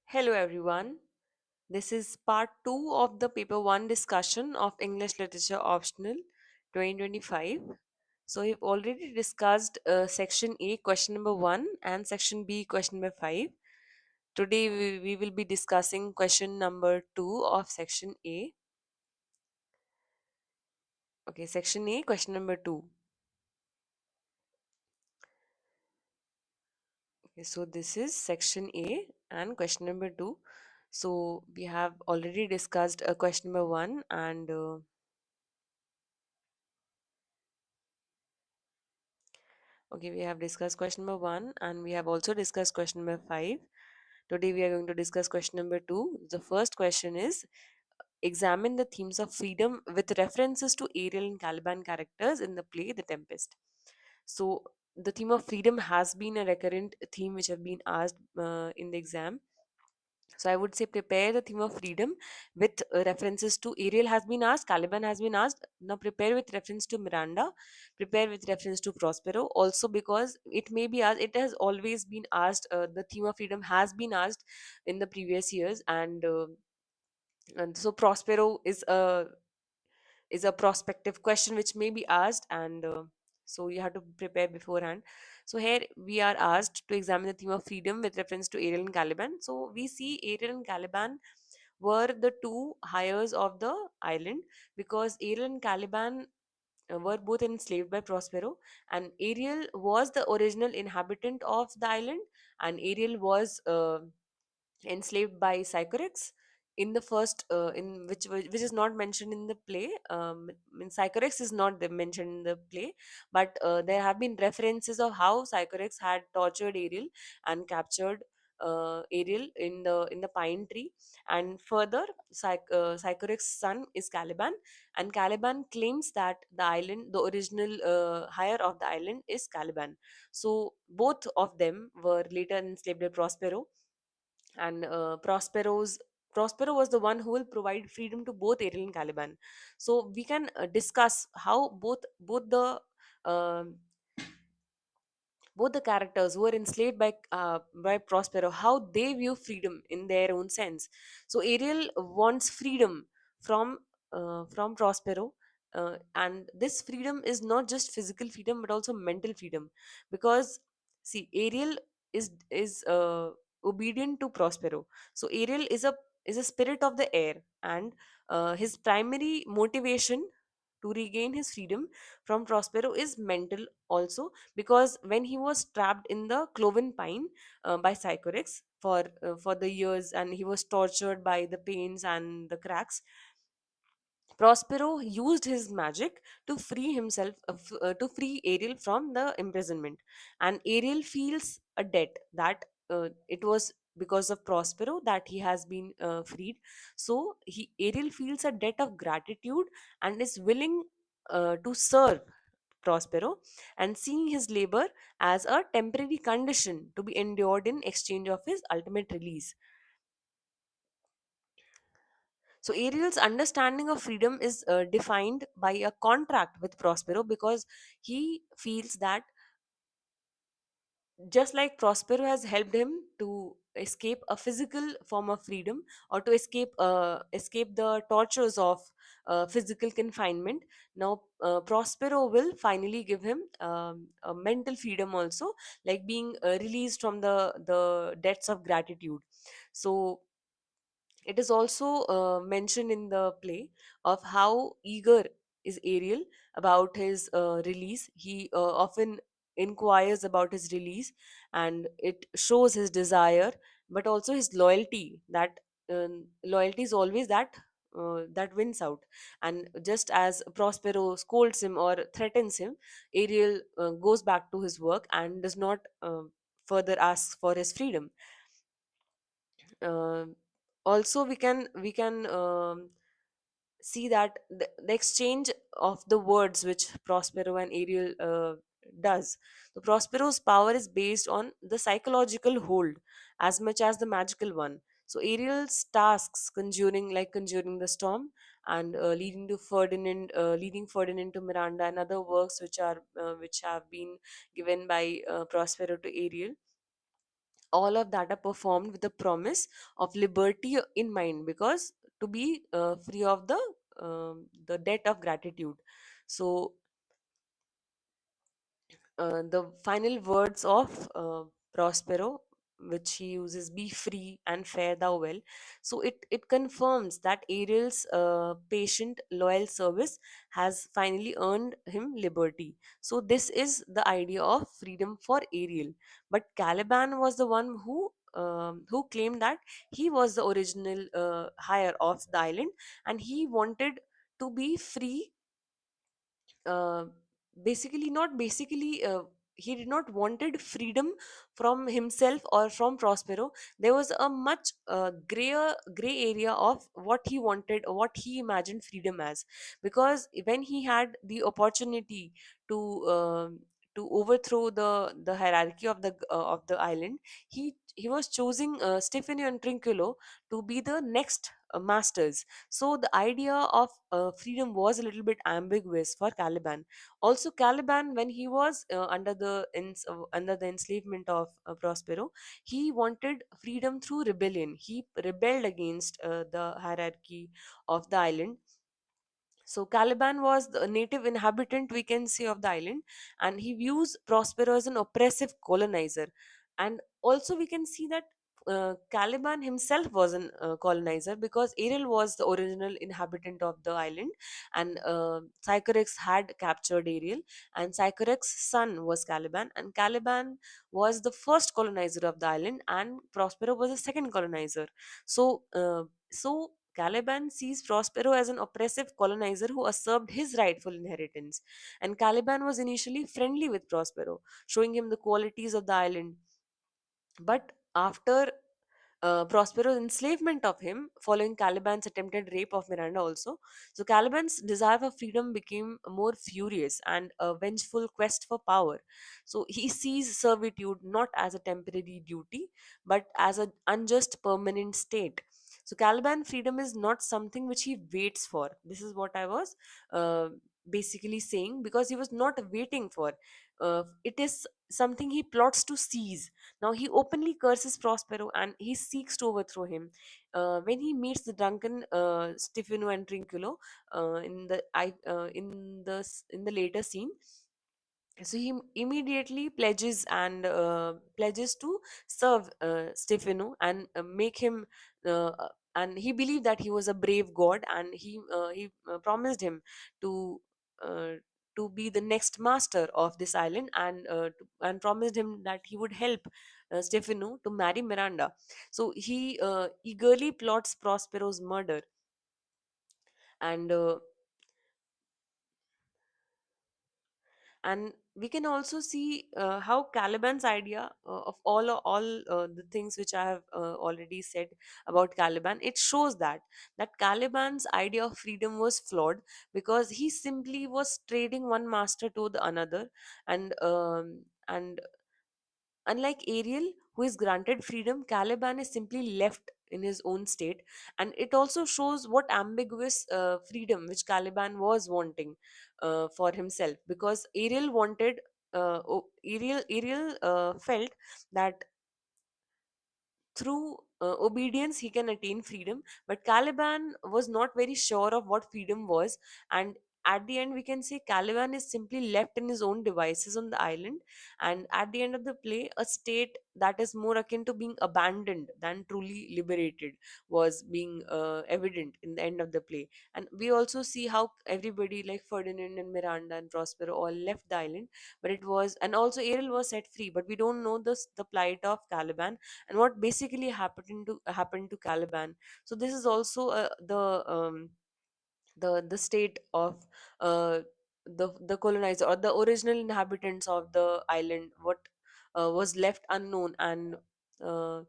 Hello, everyone. This is part 2 of the paper 1 discussion of English Literature Optional 2025. So, we've already discussed section A, question number 1, and section B, question number 5. Today, we will be discussing question number 2 of section A. Okay, section A, question number 2. Okay, so this is section A and question number 2. So, we have already discussed question number 1 and okay, we have discussed question number 1 and we have also discussed question number 5. Today we are going to discuss question number 2. The first question is examine the themes of freedom with references to Ariel and Caliban characters in the play The Tempest. So the theme of freedom has been a recurrent theme which have been asked in the exam. So I would say prepare the theme of freedom with references to Ariel has been asked, Caliban has been asked. Now prepare with reference to Miranda, prepare with reference to Prospero. Also because it may be asked, it has always been asked. The theme of freedom has been asked in the previous years, and so Prospero is a prospective question which may be asked, and so you have to prepare beforehand. So here we are asked to examine the theme of freedom with reference to Ariel and Caliban. So we see Ariel and Caliban were the two hires of the island, because Ariel and Caliban were both enslaved by Prospero, and Ariel was the original inhabitant of the island, and Ariel was enslaved by Sycorax in the first in which is not mentioned in the play. Sycorax is not mentioned in the play, but there have been references of how Sycorax had tortured Ariel and captured Ariel in the pine tree. And further, Sycorax's son is Caliban, and Caliban claims that the island, the original hire of the island, is Caliban. So both of them were later enslaved by Prospero, and Prospero was the one who will provide freedom to both Ariel and Caliban. So we can discuss how um both the characters who were enslaved by Prospero, how they view freedom in their own sense. So Ariel wants freedom from from Prospero, and this freedom is not just physical freedom but also mental freedom, because see, Ariel is obedient to Prospero. So Ariel is a spirit of the air, and his primary motivation to regain his freedom from Prospero is mental also, because when he was trapped in the cloven pine by Sycorax for the years, and he was tortured by the pains and the cracks, Prospero used his magic to free himself, to free Ariel from the imprisonment. And Ariel feels a debt that it was because of Prospero that he has been freed. So Ariel feels a debt of gratitude and is willing to serve Prospero, and seeing his labor as a temporary condition to be endured in exchange of his ultimate release. So Ariel's understanding of freedom is defined by a contract with Prospero, because he feels that just like Prospero has helped him to escape a physical form of freedom, or to escape the tortures of physical confinement, now Prospero will finally give him a mental freedom also, like being released from the debts of gratitude. So it is also mentioned in the play of how eager is Ariel about his release. He often inquires about his release, and it shows his desire, but also his loyalty. That loyalty is always that wins out. And just as Prospero scolds him or threatens him, Ariel goes back to his work and does not further ask for his freedom. Um Also, we can see that the exchange of the words which Prospero and Ariel does. So Prospero's power is based on the psychological hold as much as the magical one. So Ariel's tasks, conjuring the storm, and leading Ferdinand to Miranda, and other works which have been given by Prospero to Ariel, all of that are performed with the promise of liberty in mind, because to be free of the debt of gratitude. So the final words of Prospero, which he uses, "Be free and fare thou well." So it confirms that Ariel's patient, loyal service has finally earned him liberty. So this is the idea of freedom for Ariel. But Caliban was the one who claimed that he was the original hire of the island, and he wanted to be free. uh, Basically, not basically, he did not wanted freedom from himself or from Prospero. There was a much gray area of what he wanted or what he imagined freedom as, because when he had the opportunity to to overthrow the hierarchy of the island, he was choosing Stefano and Trinculo to be the next masters. So the idea of freedom was a little bit ambiguous for Caliban. Also, Caliban, when he was under the enslavement of Prospero, he wanted freedom through rebellion. He rebelled against the hierarchy of the island. So Caliban was the native inhabitant, we can say, of the island, and he views Prospero as an oppressive colonizer. And also we can see that Caliban himself was an colonizer, because Ariel was the original inhabitant of the island, and Sycorax had captured Ariel, and Sycorax's son was Caliban, and Caliban was the first colonizer of the island, and Prospero was the second colonizer. So Caliban sees Prospero as an oppressive colonizer who usurped his rightful inheritance. And Caliban was initially friendly with Prospero, showing him the qualities of the island. But after Prospero's enslavement of him, following Caliban's attempted rape of Miranda, also, so Caliban's desire for freedom became more furious and a vengeful quest for power. So he sees servitude not as a temporary duty, but as an unjust permanent state. So Caliban freedom is not something which he waits for. This is what I was uh, basically saying, because he was not waiting for. It is something he plots to seize. Now he openly curses Prospero and he seeks to overthrow him. When he meets the drunken Stefano and Trinculo in the later scene, so he immediately pledges to serve Stefano and make him and he believed that he was a brave god, and he promised him to uh, to be the next master of this island, and promised him that he would help Stefano to marry Miranda. So he eagerly plots Prospero's murder. And we can also see how Caliban's idea of all the things which I have already said about Caliban, it shows that Caliban's idea of freedom was flawed, because he simply was trading one master to the another. And unlike Ariel, who is granted freedom, Caliban is simply left in his own state. And it also shows what ambiguous freedom which Caliban was wanting for himself, because Ariel felt that through obedience he can attain freedom, but Caliban was not very sure of what freedom was. And at the end, we can say Caliban is simply left in his own devices on the island, and at the end of the play, a state that is more akin to being abandoned than truly liberated was being evident in the end of the play. And we also see how everybody, like Ferdinand and Miranda and Prospero, all left the island, but it was, and also Ariel was set free, but we don't know the plight of Caliban and what basically happened to Caliban. So this is also the state of uh, the colonizer or the original inhabitants of the island, what was left unknown. And uh,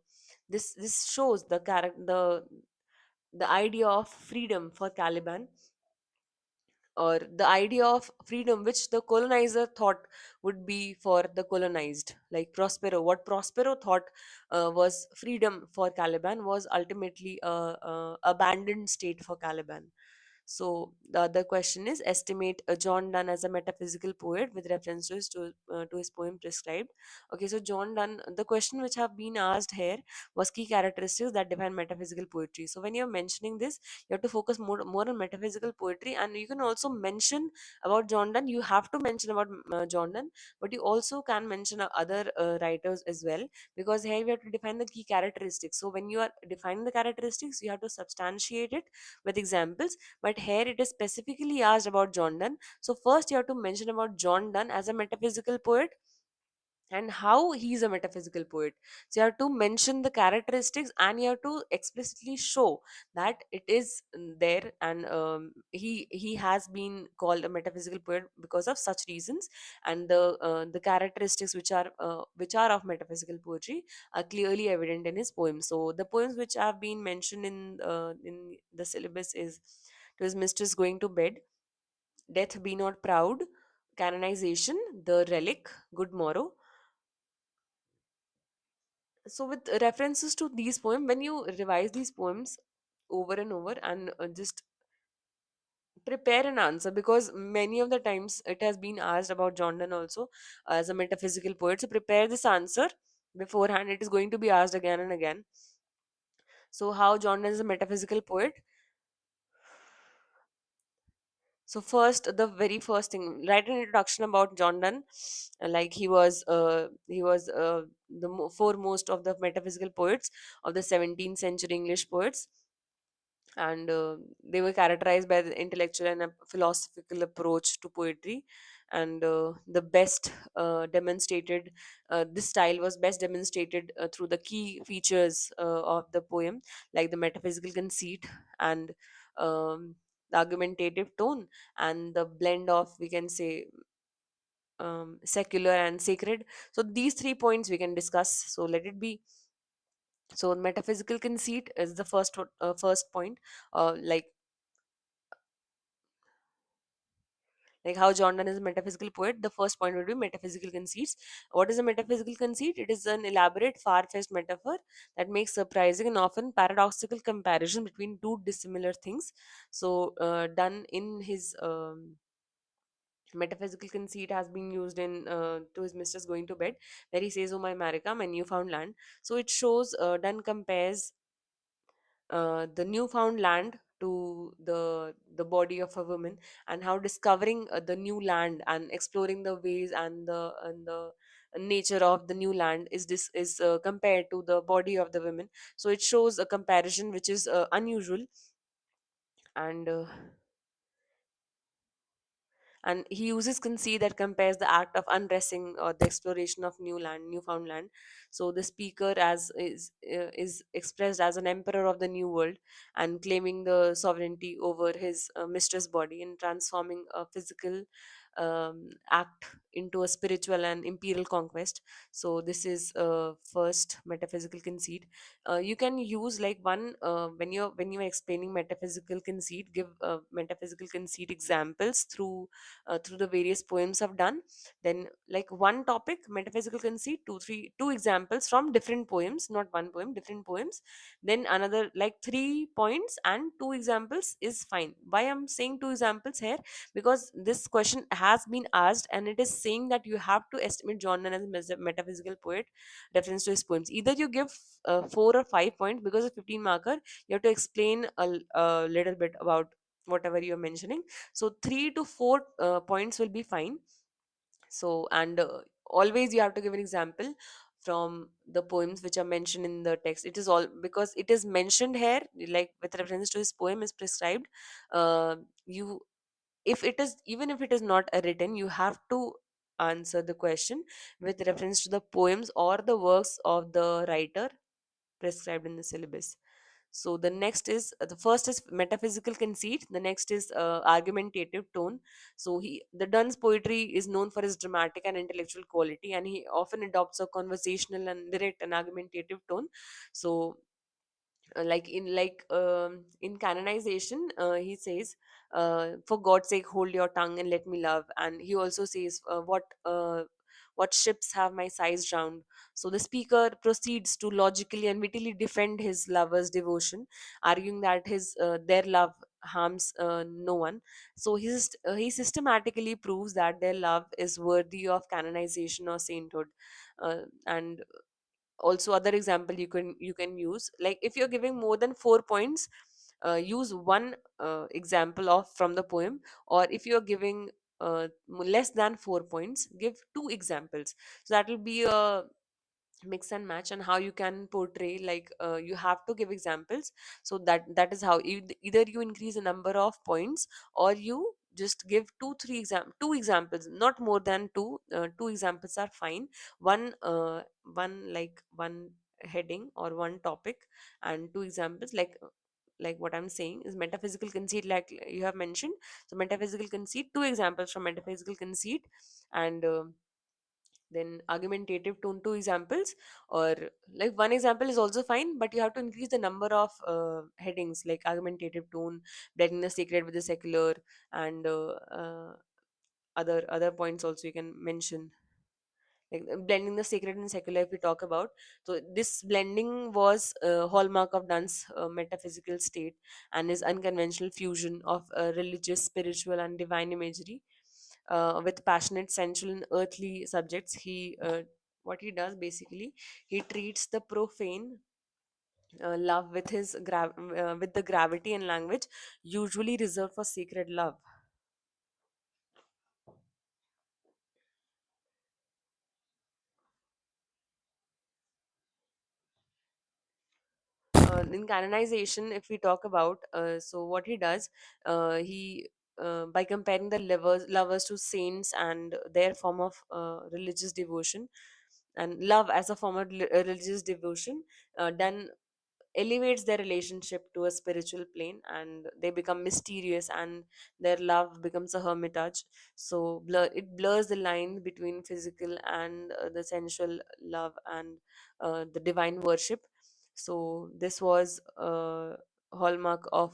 this shows the idea of freedom for Caliban, or the idea of freedom which the colonizer thought would be for the colonized. Like Prospero, what Prospero thought was freedom for Caliban was ultimately a abandoned state for Caliban. So the other question is, estimate John Donne as a metaphysical poet with references to his poem Prescribed. Okay, so John Donne, the question which have been asked here was key characteristics that define metaphysical poetry. So when you're mentioning this, you have to focus more on metaphysical poetry, and you can also mention about John Donne. You have to mention about John Donne, but you also can mention other writers as well, because here we have to define the key characteristics. So when you are defining the characteristics, you have to substantiate it with examples, but here it is specifically asked about John Donne. So first you have to mention about John Donne as a metaphysical poet and how he's a metaphysical poet. So you have to mention the characteristics, and you have to explicitly show that it is there, and he has been called a metaphysical poet because of such reasons, and the characteristics which are of metaphysical poetry are clearly evident in his poems. So the poems which have been mentioned in the syllabus is To His Mistress Going to Bed, Death Be Not Proud, Canonization, The Relic, Good Morrow. So with references to these poems, when you revise these poems over and over, and just prepare an answer, because many of the times it has been asked about John Donne also as a metaphysical poet. So prepare this answer beforehand, it is going to be asked again and again. So how John Donne is a metaphysical poet? So first, the very first thing, write an introduction about John Donne. Like he was the foremost of the metaphysical poets of the 17th century English poets, and they were characterized by the intellectual and a philosophical approach to poetry. And the best demonstrated this style was best demonstrated through the key features of the poem, like the metaphysical conceit, and the argumentative tone, and the blend of, we can say, secular and sacred. So these 3 points we can discuss, so let it be. So metaphysical conceit is the first point. Like how John Donne is a metaphysical poet, the first point would be metaphysical conceits. What is a metaphysical conceit? It is an elaborate, far-fetched metaphor that makes surprising and often paradoxical comparison between two dissimilar things. So, done in his metaphysical conceit has been used in To His Mistress Going to Bed, where he says, "Oh my America, my Newfoundland." So it shows Donne compares the newfound land to the body of a woman, and how discovering the new land and exploring the ways and the nature of the new land is compared to the body of the women. So it shows a comparison which is unusual, and he uses conceit that compares the act of undressing or the exploration of newfound land. So the speaker is expressed as an emperor of the new world, and claiming the sovereignty over his mistress body, and transforming a physical act into a spiritual and imperial conquest. So this is first metaphysical conceit. You can use like one when you're explaining metaphysical conceit, give metaphysical conceit examples through the various poems I've done. Then, like one topic, metaphysical conceit, two examples from different poems, not one poem, different poems. Then another like 3 points and two examples is fine. Why I'm saying two examples here? Because this question has been asked, and it is saying that you have to estimate John Donne as a metaphysical poet, reference to his poems. Either you give 4 or 5 points, because of 15 marker, you have to explain a little bit about whatever you're mentioning. So 3 to 4 points will be fine. So, and always you have to give an example from the poems which are mentioned in the text. It is all because it is mentioned here, like with reference to his poem is prescribed. You If it is, even if it is not written, you have to answer the question with reference to the poems or the works of the writer prescribed in the syllabus. So the first is metaphysical conceit, the next is argumentative tone. So the Dunn's poetry is known for his dramatic and intellectual quality, and he often adopts a conversational and direct and argumentative tone. So in canonization, he says, "For God's sake, hold your tongue and let me love." And he also says, what ships have my size drowned. So the speaker proceeds to logically and wittily defend his lover's devotion, arguing that his their love harms no one. So he systematically proves that their love is worthy of canonization or sainthood. And also other example you can use, like if you're giving more than 4 points, use one example of from the poem, or if you're giving less than 4 points, give two examples. So that will be a mix and match, and how you can portray, like you have to give examples. So that is how either you increase the number of points, or you just give two examples, not more than two. Two examples are fine. One heading or one topic, and two examples, like what I'm saying is metaphysical conceit, like you have mentioned. So metaphysical conceit, two examples from metaphysical conceit, and then argumentative tone, two examples, or like one example is also fine, but you have to increase the number of headings, like argumentative tone, blending the sacred with the secular, and other points also you can mention, like blending the sacred and secular if we talk about. So this blending was a hallmark of Dunn's metaphysical state, and his unconventional fusion of religious, spiritual, and divine imagery with passionate, sensual, and earthly subjects. What he does basically, he treats the profane love with with the gravity and language usually reserved for sacred love. In canonization, if we talk about, so what he does, he by comparing the lovers to saints and their form of religious devotion, and love as a form of religious devotion, then elevates their relationship to a spiritual plane, and they become mysterious, and their love becomes a hermitage. So it blurs the line between physical and the sensual love, and the divine worship. So this was a hallmark of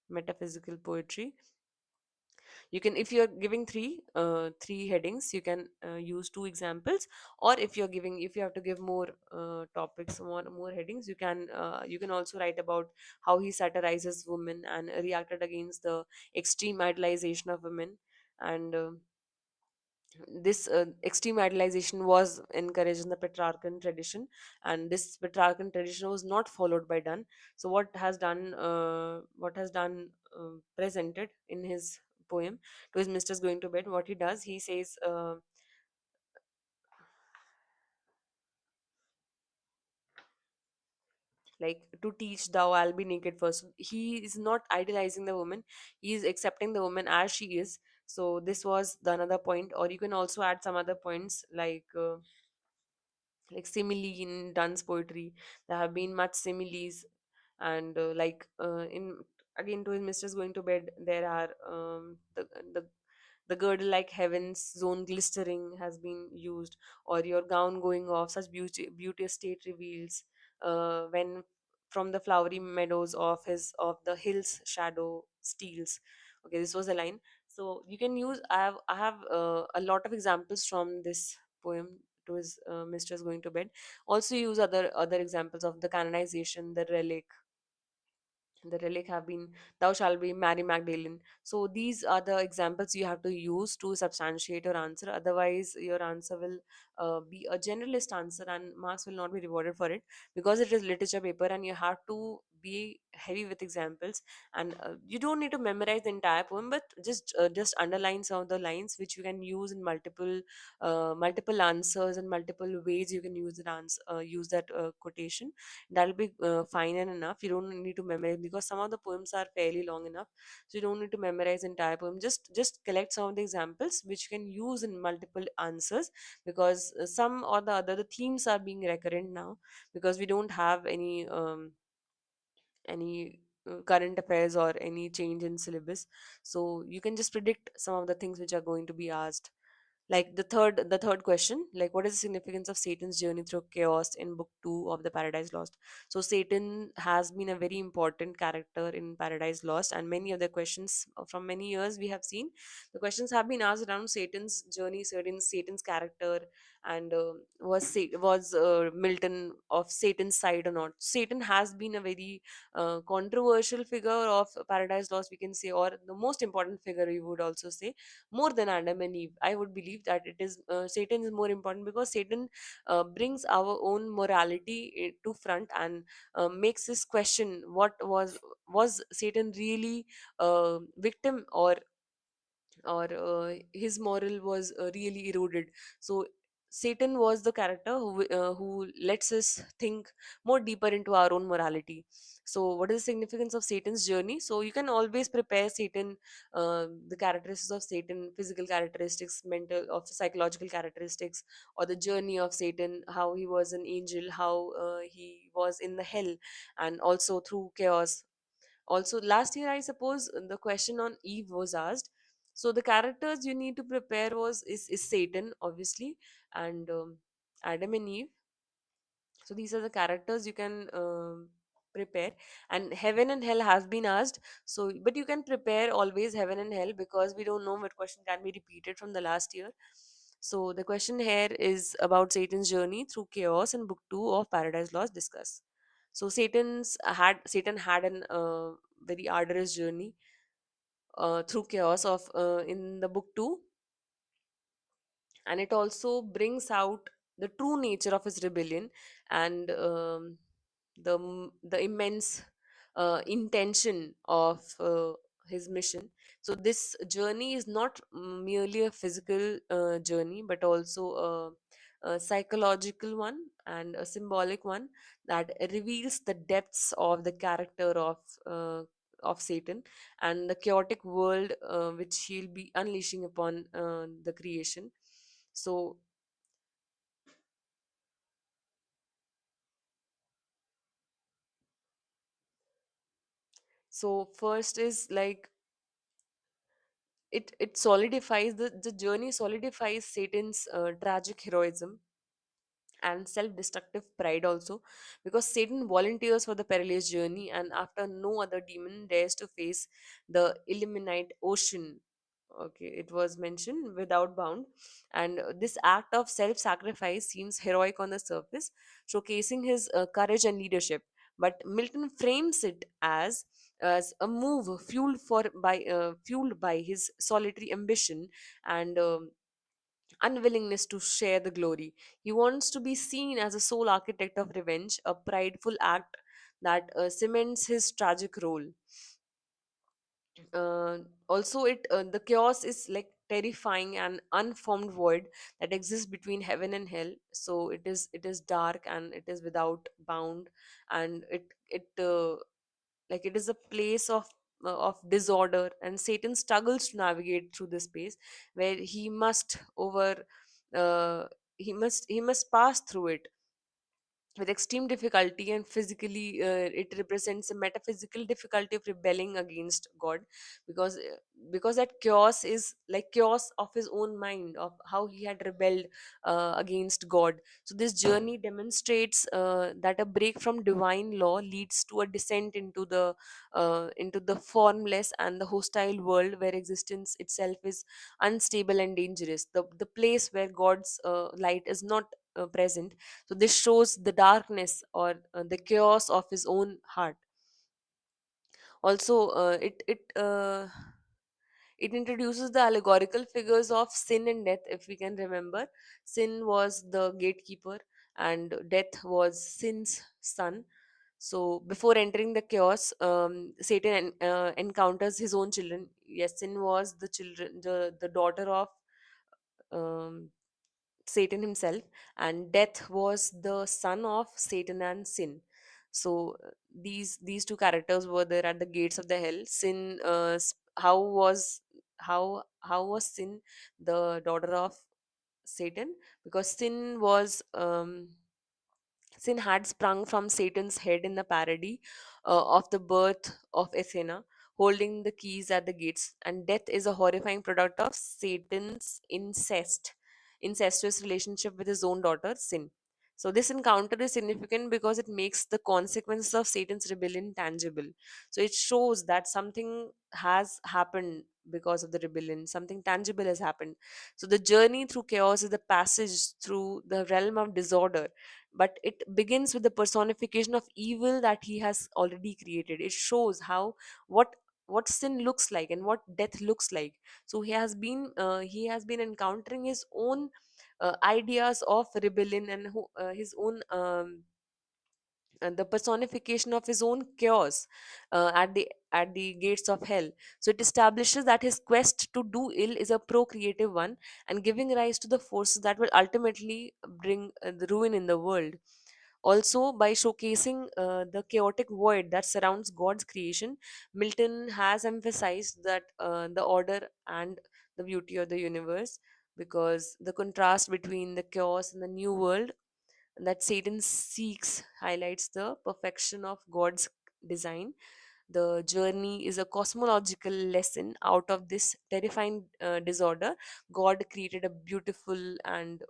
metaphysical poetry. You can, if you're giving three headings, you can use two examples, or if you have to give more topics, more headings, you can also write about how he satirizes women and reacted against the extreme idolization of women. And this extreme idolization was encouraged in the Petrarchan tradition, and this Petrarchan tradition was not followed by Donne. So what has done presented in his poem to his mistress going to bed, what he does, he says, like, to teach thou I'll be naked first. He is not idolizing the woman, he is accepting the woman as she is. So this was the another point, or you can also add some other points, like simile in Donne's poetry. There have been much similes, and in again, to his mistress going to bed, there are the the girdle like heaven's zone glistering has been used, or your gown going off, such beauteous state reveals, when from the flowery meadows of the hills shadow steals. Okay, this was a line. So you can use, I have a lot of examples from this poem, to his mistress going to bed. Also use other examples of the canonization, the relic have been, thou shalt be Mary Magdalene. So these are the examples you have to use to substantiate your answer. Otherwise your answer will be a generalist answer, and marks will not be rewarded for it, because it is literature paper and you have to be heavy with examples. And you don't need to memorize the entire poem, but just underline some of the lines which you can use in multiple answers, and multiple ways you can use that answer, use that quotation. That'll be fine and enough. You don't need to memorize, because some of the poems are fairly long enough, so you don't need to memorize entire poem. Just collect some of the examples which you can use in multiple answers, because some or the other, the themes are being recurrent now, because we don't have any current affairs or any change in syllabus. So you can just predict some of the things which are going to be asked. Like the third question, like what is the significance of Satan's journey through chaos in book 2 of the Paradise Lost? So Satan has been a very important character in Paradise Lost, and many other questions from many years we have seen the questions have been asked around Satan's journey, certain Satan's character, and was Milton of Satan's side or not. Satan has been a very controversial figure of Paradise Lost, we can say, or the most important figure, we would also say, more than Adam and Eve. I would believe that it is Satan is more important because Satan brings our own morality to front, and makes this question: what was Satan really victim, or his moral was really eroded? So Satan was the character who lets us think more deeper into our own morality. So what is the significance of Satan's journey? So you can always prepare Satan, the characteristics of Satan, physical characteristics, mental of psychological characteristics, or the journey of Satan, how he was an angel, how he was in the hell, and also through chaos. Also, last year, I suppose, the question on Eve was asked. So the characters you need to prepare is Satan, obviously, and Adam and Eve. So these are the characters you can prepare. And heaven and hell have been asked. So, but you can prepare always heaven and hell, because we don't know what question can be repeated from the last year. So the question here is about Satan's journey through chaos in book 2 of Paradise Lost. Discuss. So Satan had an very arduous journey through chaos of in the book 2, and it also brings out the true nature of his rebellion, and the immense intention of his mission. So this journey is not merely a physical journey, but also a psychological one and a symbolic one that reveals the depths of the character uh, of Satan, and the chaotic world which he'll be unleashing upon the creation. So first is like it solidifies the journey solidifies Satan's tragic heroism and self-destructive pride also, because Satan volunteers for the perilous journey, and after no other demon dares to face the illuminate ocean. Okay, it was mentioned without bound, and this act of self-sacrifice seems heroic on the surface, showcasing his courage and leadership. But Milton frames it as a move fueled by his solitary ambition and unwillingness to share the glory. He wants to be seen as a sole architect of revenge, a prideful act that cements his tragic role. Also, it the chaos is like terrifying and unformed void that exists between heaven and hell. So it is dark and it is without bound, and it is a place of disorder, and Satan struggles to navigate through this space where uh, he must pass through it with extreme difficulty, and physically it represents a metaphysical difficulty of rebelling against God, because that chaos is like chaos of his own mind, of how he had rebelled against God. So this journey demonstrates that a break from divine law leads to a descent into the formless and the hostile world where existence itself is unstable and dangerous, the place where God's light is not present. So this shows the darkness or the chaos of his own heart. Also, it introduces the allegorical figures of sin and death. If we can remember, sin was the gatekeeper, and death was sin's son. So before entering the chaos, Satan encounters his own children. Yes, sin was the daughter of um, Satan himself, and death was the son of Satan and sin. So these two characters were there at the gates of the hell. Sin, how was sin the daughter of Satan? Because sin had sprung from Satan's head in the parody of the birth of Athena, holding the keys at the gates. And death is a horrifying product of Satan's incest. incestuous relationship with his own daughter, Sin. So this encounter is significant because it makes the consequences of Satan's rebellion tangible. So it shows that something has happened because of the rebellion, something tangible has happened. So the journey through chaos is the passage through the realm of disorder, but it begins with the personification of evil that he has already created. It shows how what sin looks like and what death looks like. So he has been encountering his own ideas of rebellion and his own the personification of his own chaos at the gates of hell. So it establishes that his quest to do ill is a procreative one, and giving rise to the forces that will ultimately bring the ruin in the world. Also, by showcasing the chaotic void that surrounds God's creation, Milton has emphasized that the order and the beauty of the universe, because the contrast between the chaos and the new world that Satan seeks highlights the perfection of God's design. The journey is a cosmological lesson. Out of this terrifying disorder, God created a beautiful and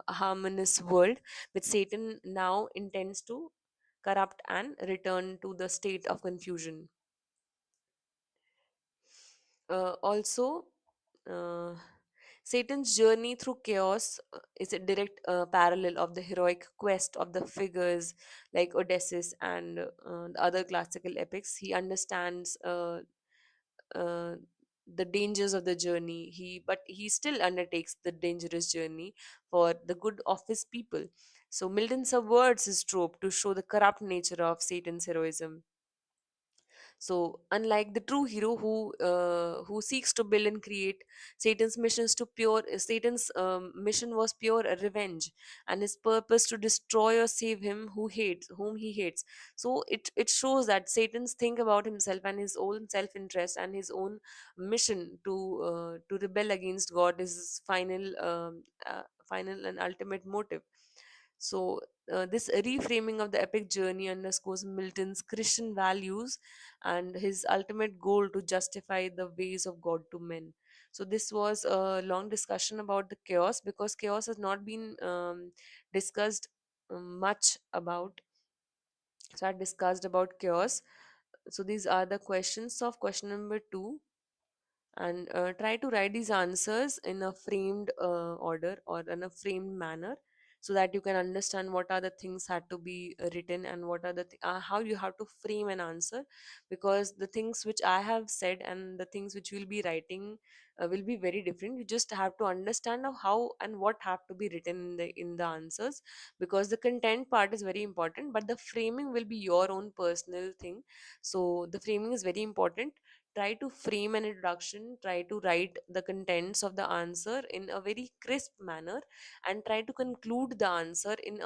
harmonious world, which Satan now intends to corrupt and return to the state of confusion. Also, uh, Satan's journey through chaos is a direct parallel of the heroic quest of the figures like Odysseus and the other classical epics. He understands uh, the dangers of the journey. But he still undertakes the dangerous journey for the good of his people. So Milton subverts his trope to show the corrupt nature of Satan's heroism. So, unlike the true hero who seeks to build and create, Satan's mission was pure revenge, and his purpose to destroy or save whom he hates. So it shows that Satan's think about himself and his own self interest and his own mission to rebel against God is his final and ultimate motive. So, this reframing of the epic journey underscores Milton's Christian values and his ultimate goal to justify the ways of God to men. So, this was a long discussion about the chaos, because chaos has not been discussed much about. So, I discussed about chaos. So, these are the questions of question number two, and try to write these answers in a framed order or in a framed manner, so that you can understand what are the things had to be written and what are how you have to frame an answer. Because the things which I have said and the things which you will be writing will be very different. You just have to understand of how and what have to be written in the answers, because the content part is very important, but the framing will be your own personal thing. So the framing is very important. Try to frame an introduction, try to write the contents of the answer in a very crisp manner, and try to conclude the answer in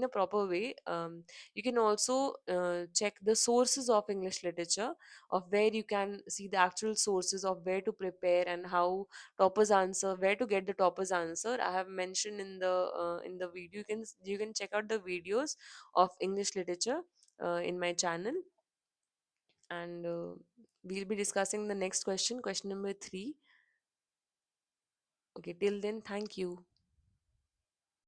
a proper way. You can also check the sources of English literature, of where you can see the actual sources of where to prepare and how toppers answer, where to get the toppers answer. I have mentioned in the video. You can check out the videos of English literature in my channel. And we'll be discussing the next question, question number three. Okay, till then, thank you.